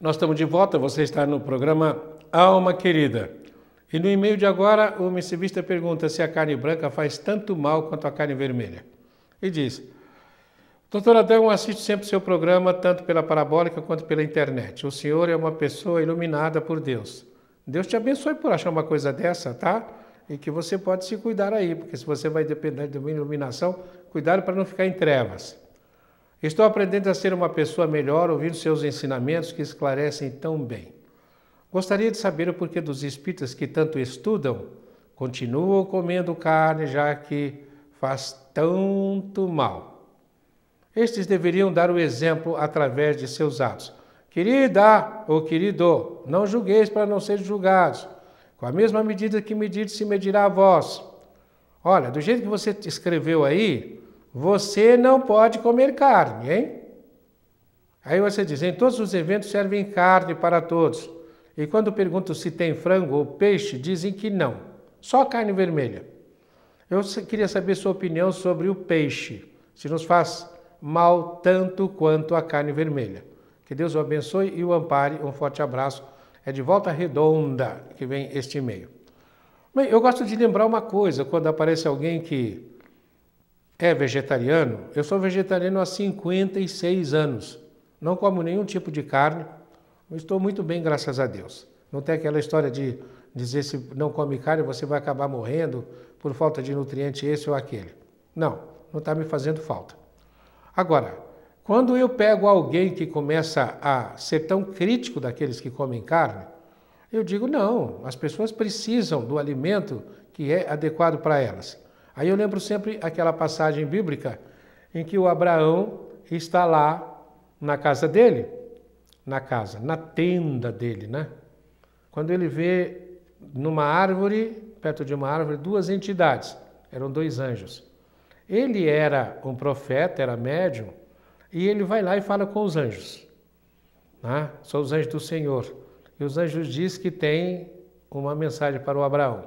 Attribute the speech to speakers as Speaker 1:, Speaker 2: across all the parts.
Speaker 1: Nós estamos de volta, você está no programa Alma Querida. E no e-mail de agora, o missivista pergunta se a carne branca faz tanto mal quanto a carne vermelha. E diz: Doutor Adão, assisto sempre seu programa, tanto pela parabólica quanto pela internet. O senhor é uma pessoa iluminada por Deus. Deus te abençoe por achar uma coisa dessa, tá? E que você pode se cuidar aí, porque se você vai depender de uma iluminação, cuidado para não ficar em trevas. Estou aprendendo a ser uma pessoa melhor, ouvindo seus ensinamentos que esclarecem tão bem. Gostaria de saber o porquê dos espíritas que tanto estudam continuam comendo carne, já que faz tanto mal. Estes deveriam dar o exemplo através de seus atos. Querida ou querido, não julgueis para não ser julgados. Com a mesma medida que medides, se medirá a vós. Olha, do jeito que você escreveu aí, você não pode comer carne, hein? Aí você diz, em todos os eventos servem carne para todos. E quando pergunto se tem frango ou peixe, dizem que não. Só carne vermelha. Eu queria saber sua opinião sobre o peixe. Se nos faz mal tanto quanto a carne vermelha. Que Deus o abençoe e o ampare. Um forte abraço. É de Volta Redonda que vem este e-mail. Bem, eu gosto de lembrar uma coisa, quando aparece alguém que é vegetariano. Eu sou vegetariano há 56 anos. Não como nenhum tipo de carne. Estou muito bem, graças a Deus. Não tem aquela história de dizer se não come carne você vai acabar morrendo por falta de nutriente esse ou aquele. Não está me fazendo falta. Agora, quando eu pego alguém que começa a ser tão crítico daqueles que comem carne, eu digo não, as pessoas precisam do alimento que é adequado para elas. Aí eu lembro sempre aquela passagem bíblica em que o Abraão está lá na casa dele, na tenda dele, né? Quando ele vê numa árvore, perto de uma árvore, duas entidades, eram dois anjos. Ele era um profeta, era médium, e ele vai lá e fala com os anjos. Né? São os anjos do Senhor. E os anjos dizem que tem uma mensagem para o Abraão.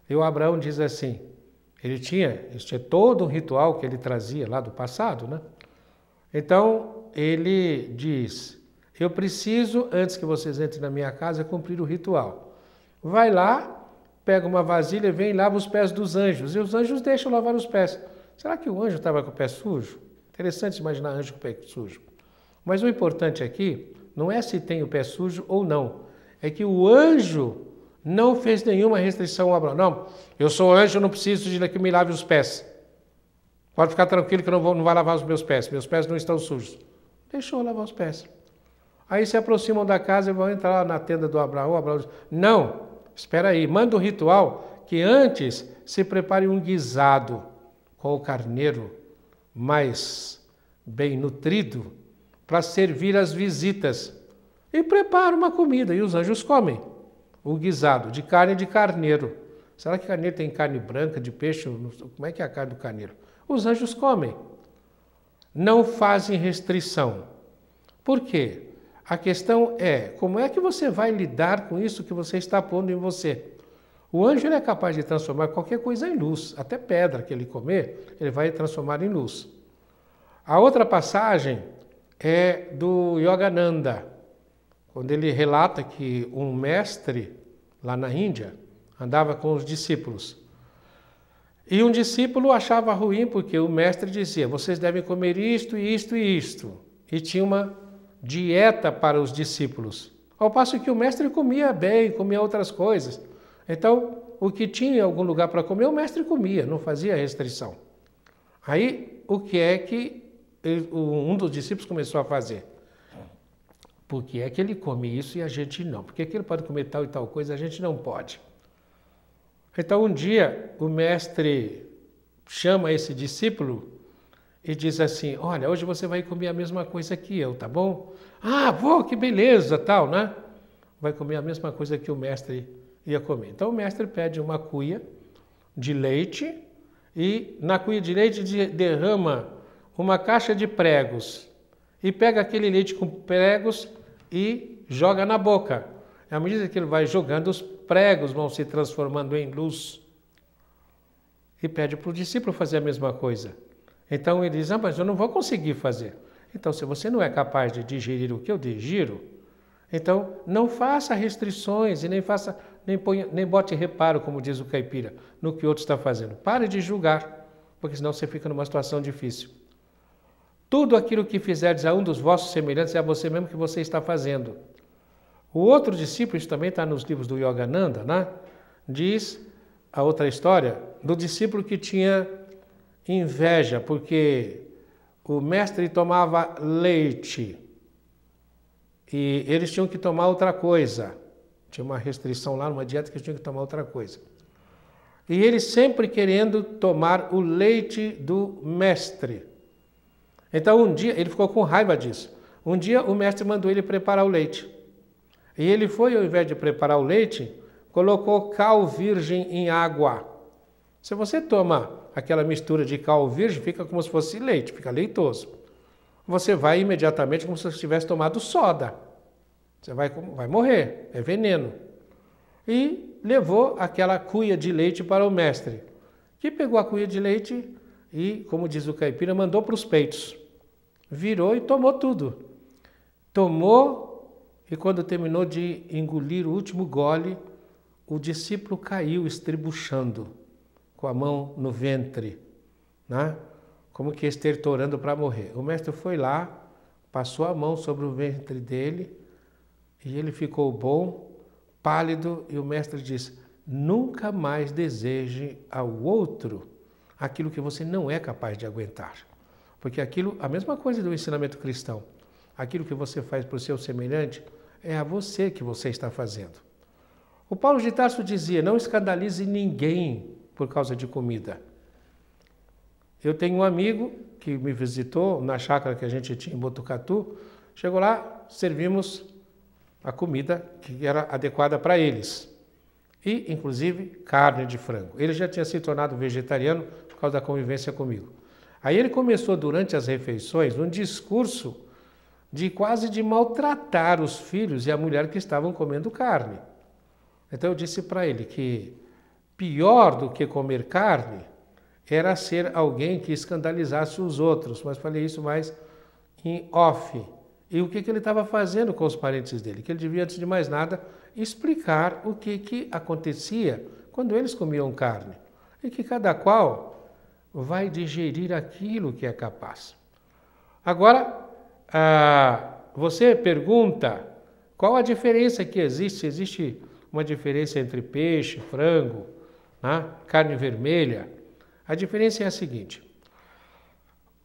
Speaker 1: E o Abraão diz assim, ele tinha todo um ritual que ele trazia lá do passado, né? Então, ele diz, eu preciso, antes que vocês entrem na minha casa, cumprir o ritual. Vai lá, pega uma vasilha e vem e lava os pés dos anjos. E os anjos deixam lavar os pés. Será que o anjo estava com o pé sujo? Interessante imaginar anjo com o pé sujo. Mas o importante aqui não é se tem o pé sujo ou não. É que o anjo não fez nenhuma restrição ao Abraão. Não, eu sou anjo, não preciso de que me lave os pés. Pode ficar tranquilo que não vai lavar os meus pés não estão sujos. Deixou lavar os pés. Aí se aproximam da casa e vão entrar lá na tenda do Abraão. O Abraão diz, não, espera aí, manda o ritual que antes se prepare um guisado com o carneiro mais bem nutrido para servir as visitas. E prepara uma comida e os anjos comem o guisado de carne de carneiro. Será que carneiro tem carne branca, de peixe? Como é que é a carne do carneiro? Os anjos comem. Não fazem restrição. Por quê? A questão é, como é que você vai lidar com isso que você está pondo em você? O anjo ele é capaz de transformar qualquer coisa em luz, até pedra que ele comer, ele vai transformar em luz. A outra passagem é do Yogananda, quando ele relata que um mestre lá na Índia andava com os discípulos. E um discípulo achava ruim porque o mestre dizia, vocês devem comer isto, isto e isto. E tinha uma dieta para os discípulos. Ao passo que o mestre comia bem, comia outras coisas. Então, o que tinha em algum lugar para comer, o mestre comia, não fazia restrição. Aí, o que é que um dos discípulos começou a fazer? Por que é que ele come isso e a gente não? Por que é que ele pode comer tal e tal coisa e a gente não pode? Então, um dia, o mestre chama esse discípulo e diz assim, olha, hoje você vai comer a mesma coisa que eu, tá bom? Ah, vou, que beleza, tal, né? Vai comer a mesma coisa que o mestre ia comer. Então o mestre pede uma cuia de leite e na cuia de leite derrama uma caixa de pregos e pega aquele leite com pregos e joga na boca. À medida que ele vai jogando, os pregos vão se transformando em luz. E pede para o discípulo fazer a mesma coisa. Então ele diz, mas eu não vou conseguir fazer. Então, se você não é capaz de digerir o que eu digiro, Então, não faça restrições e nem bote reparo, como diz o caipira, no que o outro está fazendo. Pare de julgar, porque senão você fica numa situação difícil. Tudo aquilo que fizerdes a um dos vossos semelhantes é a você mesmo que você está fazendo. O outro discípulo, isso também está nos livros do Yogananda, né? Diz a outra história do discípulo que tinha inveja, porque o mestre tomava leite e eles tinham que tomar outra coisa. Tinha uma restrição lá, numa dieta que eles tinham que tomar outra coisa. E ele sempre querendo tomar o leite do mestre. Então um dia, ele ficou com raiva disso. Um dia o mestre mandou ele preparar o leite. E ele foi, ao invés de preparar o leite, colocou cal virgem em água. Se você toma aquela mistura de cal virgem, fica como se fosse leite, fica leitoso. Você vai imediatamente como se você tivesse tomado soda. Você vai morrer, é veneno. E levou aquela cuia de leite para o mestre, que pegou a cuia de leite e, como diz o caipira, mandou para os peitos. Virou e tomou tudo. Tomou e quando terminou de engolir o último gole, o discípulo caiu estribuchando, com a mão no ventre, né? Como que estertorando para morrer. O mestre foi lá, passou a mão sobre o ventre dele e ele ficou bom, pálido, e o mestre disse: nunca mais deseje ao outro aquilo que você não é capaz de aguentar. Porque aquilo, a mesma coisa do ensinamento cristão, aquilo que você faz para o seu semelhante, é a você que você está fazendo. O Paulo de Tarso dizia: não escandalize ninguém por causa de comida. Eu tenho um amigo que me visitou na chácara que a gente tinha em Botucatu. Chegou lá, servimos a comida que era adequada para eles. E, inclusive, carne de frango. Ele já tinha se tornado vegetariano por causa da convivência comigo. Aí ele começou, durante as refeições, um discurso de quase de maltratar os filhos e a mulher que estavam comendo carne. Então eu disse para ele que pior do que comer carne era ser alguém que escandalizasse os outros, mas falei isso mais em off. E o que ele estava fazendo com os parentes dele? Que ele devia, antes de mais nada, explicar o que acontecia quando eles comiam carne. E que cada qual vai digerir aquilo que é capaz. Agora, você pergunta qual a diferença que existe? Existe uma diferença entre peixe, frango, né? Carne vermelha? A diferença é a seguinte: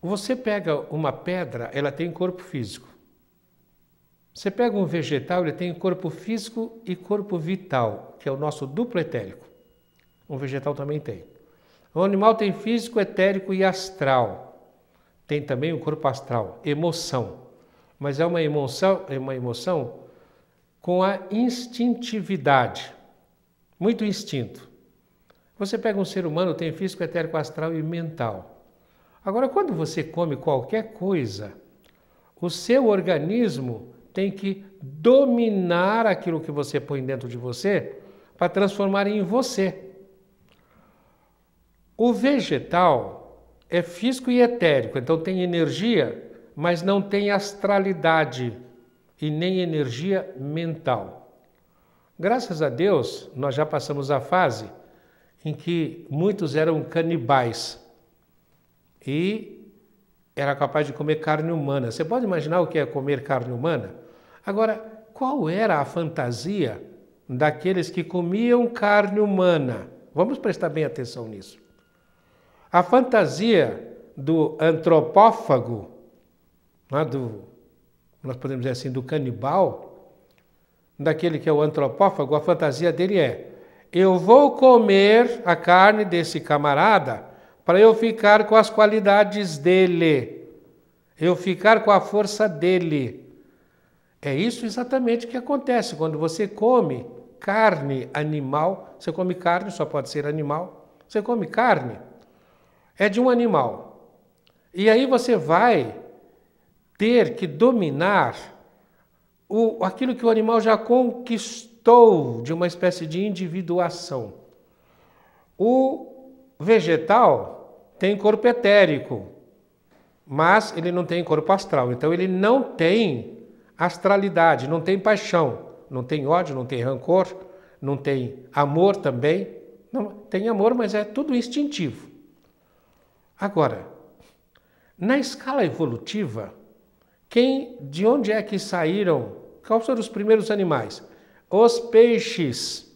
Speaker 1: você pega uma pedra, ela tem corpo físico. Você pega um vegetal, ele tem corpo físico e corpo vital, que é o nosso duplo etérico. Um vegetal também tem. O animal tem físico, etérico e astral. Tem também o corpo astral, emoção. Mas é uma emoção com a instintividade. Muito instinto. Você pega um ser humano, tem físico, etérico, astral e mental. Agora, quando você come qualquer coisa, o seu organismo tem que dominar aquilo que você põe dentro de você para transformar em você. O vegetal é físico e etérico, então tem energia, mas não tem astralidade e nem energia mental. Graças a Deus, nós já passamos a fase em que muitos eram canibais e era capaz de comer carne humana. Você pode imaginar o que é comer carne humana? Agora, qual era a fantasia daqueles que comiam carne humana? Vamos prestar bem atenção nisso. A fantasia do antropófago, nós podemos dizer assim, do canibal, daquele que é o antropófago, a fantasia dele é: eu vou comer a carne desse camarada para eu ficar com as qualidades dele, eu ficar com a força dele. É isso exatamente que acontece quando você come carne animal. Você come carne, só pode ser animal. Você come carne, é de um animal. E aí você vai ter que dominar aquilo que o animal já conquistou de uma espécie de individuação. O vegetal tem corpo etérico, mas ele não tem corpo astral. Então ele não tem astralidade, não tem paixão, não tem ódio, não tem rancor, não tem amor também. Não, tem amor, mas é tudo instintivo. Agora, na escala evolutiva, de onde é que saíram? Quais foram os primeiros animais? Os peixes.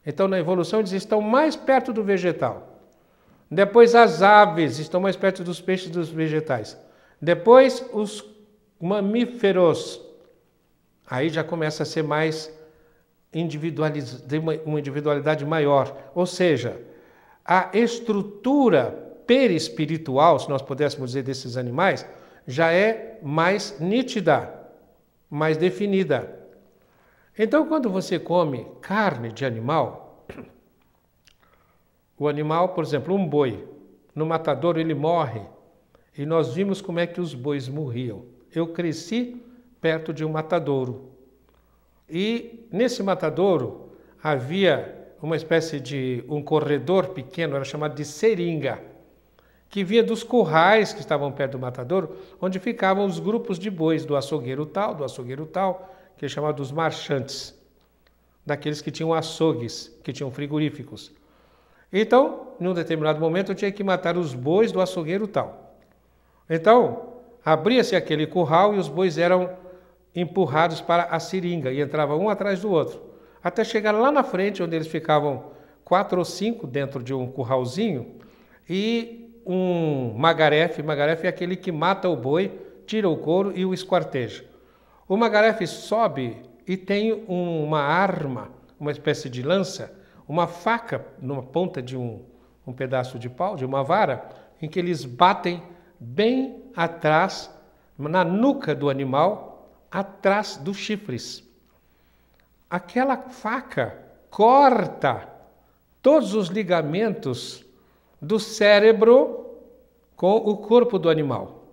Speaker 1: Então, na evolução, eles estão mais perto do vegetal. Depois, as aves estão mais perto dos peixes e dos vegetais. Depois, os mamíferos. Aí já começa a ser mais uma individualidade maior. Ou seja, a estrutura perispiritual, se nós pudéssemos dizer, desses animais, já é mais nítida, mais definida. Então, quando você come carne de animal, o animal, por exemplo, um boi, no matadouro ele morre, e nós vimos como é que os bois morriam. Eu cresci perto de um matadouro, e nesse matadouro havia uma espécie de um corredor pequeno, era chamado de seringa, que vinha dos currais que estavam perto do matadouro, onde ficavam os grupos de bois do açougueiro tal, que é chamado dos marchantes, daqueles que tinham açougues, que tinham frigoríficos. Então, em um determinado momento, eu tinha que matar os bois do açougueiro tal. Então, abria-se aquele curral e os bois eram empurrados para a seringa e entrava um atrás do outro, até chegar lá na frente, onde eles ficavam 4 ou 5 dentro de um curralzinho, e um magarefe é aquele que mata o boi, tira o couro e o esquarteja. O magarefe sobe e tem uma arma, uma espécie de lança, uma faca numa ponta de um pedaço de pau, de uma vara, em que eles batem bem atrás, na nuca do animal, atrás dos chifres. Aquela faca corta todos os ligamentos do cérebro com o corpo do animal.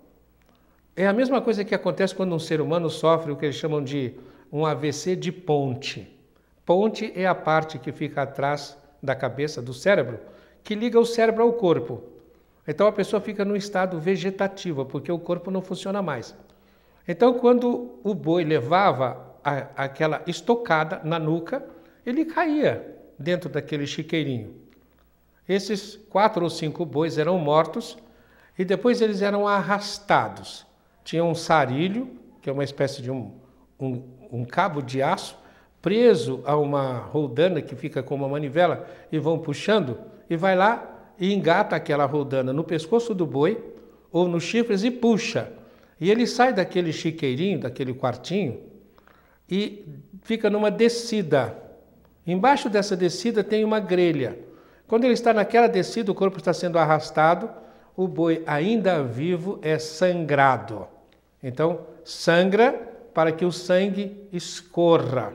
Speaker 1: É a mesma coisa que acontece quando um ser humano sofre o que eles chamam de um AVC de ponte. Ponte é a parte que fica atrás da cabeça do cérebro, que liga o cérebro ao corpo. Então a pessoa fica num estado vegetativo, porque o corpo não funciona mais. Então quando o boi levava aquela estocada na nuca, ele caía dentro daquele chiqueirinho. Esses 4 ou 5 bois eram mortos e depois eles eram arrastados. Tinha um sarilho, que é uma espécie de um cabo de aço, preso a uma roldana que fica com uma manivela e vão puxando, e vai lá e engata aquela roldana no pescoço do boi ou nos chifres e puxa. E ele sai daquele chiqueirinho, daquele quartinho, e fica numa descida. Embaixo dessa descida tem uma grelha. Quando ele está naquela descida, o corpo está sendo arrastado, o boi ainda vivo é sangrado. Então, sangra para que o sangue escorra.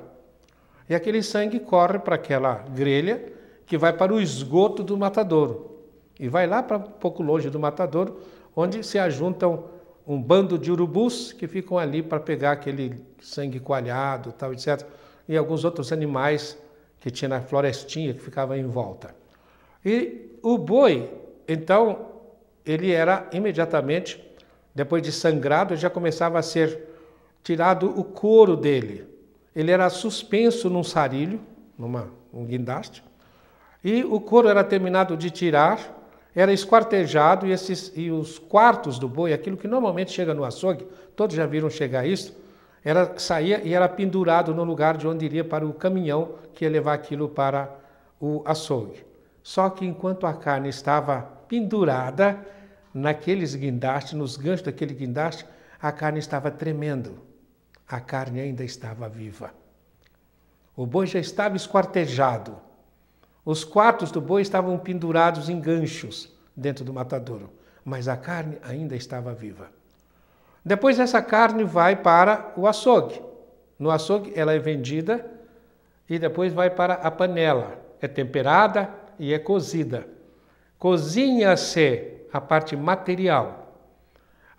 Speaker 1: E aquele sangue corre para aquela grelha que vai para o esgoto do matadouro. E vai lá para um pouco longe do matadouro, onde se ajuntam um bando de urubus que ficam ali para pegar aquele sangue coalhado, tal, etc. E alguns outros animais que tinha na florestinha que ficava em volta. E o boi, então, ele era imediatamente, depois de sangrado, já começava a ser tirado o couro dele. Ele era suspenso num sarilho, um guindaste, e o couro era terminado de tirar, era esquartejado, e os quartos do boi, aquilo que normalmente chega no açougue, todos já viram chegar isso, saía e era pendurado no lugar de onde iria para o caminhão que ia levar aquilo para o açougue. Só que enquanto a carne estava pendurada naqueles guindastes, nos ganchos daquele guindaste, a carne estava tremendo. A carne ainda estava viva. O boi já estava esquartejado. Os quartos do boi estavam pendurados em ganchos dentro do matadouro, mas a carne ainda estava viva. Depois essa carne vai para o açougue. No açougue ela é vendida e depois vai para a panela. É temperada e é cozida. Cozinha-se a parte material.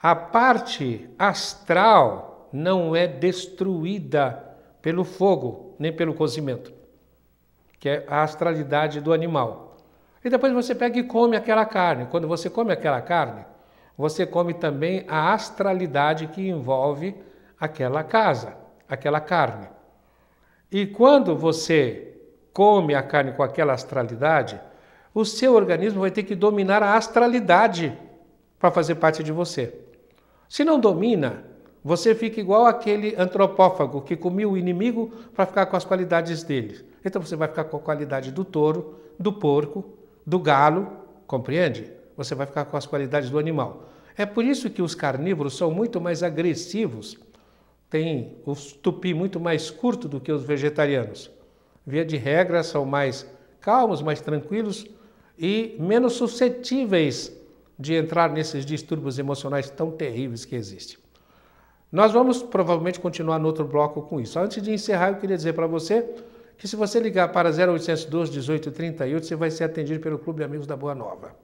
Speaker 1: A parte astral não é destruída pelo fogo, nem pelo cozimento, que é a astralidade do animal. E depois você pega e come aquela carne. Quando você come aquela carne, você come também a astralidade que envolve aquela casa, aquela carne. E quando você come a carne com aquela astralidade, o seu organismo vai ter que dominar a astralidade para fazer parte de você. Se não domina, você fica igual aquele antropófago que comia o inimigo para ficar com as qualidades dele. Então você vai ficar com a qualidade do touro, do porco, do galo, compreende? Você vai ficar com as qualidades do animal. É por isso que os carnívoros são muito mais agressivos, têm o tupi muito mais curto do que os vegetarianos. Via de regra, são mais calmos, mais tranquilos e menos suscetíveis de entrar nesses distúrbios emocionais tão terríveis que existem. Nós vamos provavelmente continuar no outro bloco com isso. Antes de encerrar, eu queria dizer para você que se você ligar para 0800 18 38, você vai ser atendido pelo Clube Amigos da Boa Nova.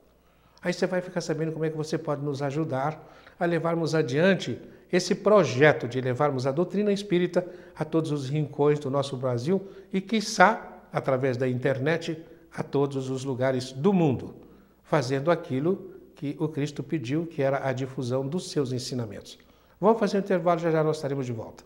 Speaker 1: Aí você vai ficar sabendo como é que você pode nos ajudar a levarmos adiante esse projeto de levarmos a doutrina espírita a todos os rincões do nosso Brasil e, quiçá, através da internet, a todos os lugares do mundo, fazendo aquilo que o Cristo pediu, que era a difusão dos seus ensinamentos. Vamos fazer um intervalo, já já nós estaremos de volta.